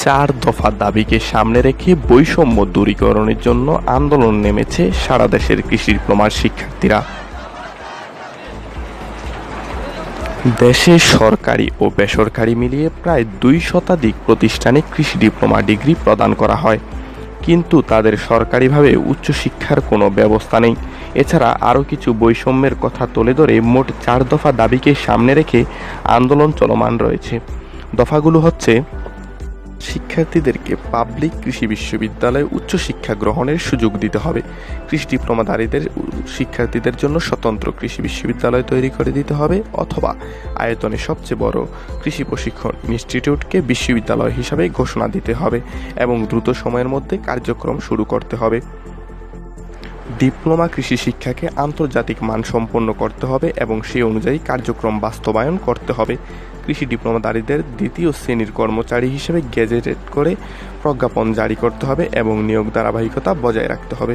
চার দফা দাবিকে সামনে রেখে বৈষম্য দূরীকরণের জন্য আন্দোলন নেমেছে সারা দেশের কৃষি ডিপ্লোমার শিক্ষার্থীরা। দেশে সরকারি ও বেসরকারি মিলিয়ে প্রায় 2 শতাধিক প্রতিষ্ঠানে কৃষি ডিপ্লোমা ডিগ্রি প্রদান করা হয়, কিন্তু তাদের সরকারিভাবে উচ্চশিক্ষার কোনো ব্যবস্থা নেই। এছাড়া আরও কিছু বৈষম্যের কথা তুলে ধরে মোট 4 দফা দাবিকে সামনে রেখে আন্দোলন চলমান রয়েছে। দফাগুলো হচ্ছে: শিক্ষার্থীদেরকে পাবলিক কৃষি বিশ্ববিদ্যালয়ে উচ্চশিক্ষা গ্রহণের সুযোগ দিতে হবে। কৃষি ডিপ্লোমাধারীদের শিক্ষার্থীদের জন্য স্বতন্ত্র কৃষি বিশ্ববিদ্যালয় তৈরি করে দিতে হবে, অথবা আয়তনে সবচেয়ে বড় কৃষি প্রশিক্ষণ ইনস্টিটিউটকে বিশ্ববিদ্যালয় হিসাবে ঘোষণা দিতে হবে এবং দ্রুত সময়ের মধ্যে কার্যক্রম শুরু করতে হবে। ডিপ্লোমা কৃষি শিক্ষাকে আন্তর্জাতিক মানসম্পন্ন করতে হবে এবং সেই অনুযায়ী কার্যক্রম বাস্তবায়ন করতে হবে। কৃষি ডিপ্লোমাধারীদের 2য় শ্রেণীর কর্মচারী হিসেবে গেজেটেড করে প্রজ্ঞাপন জারি করতে হবে এবং নিয়োগ ধারাবাহিকতা বজায় রাখতে হবে।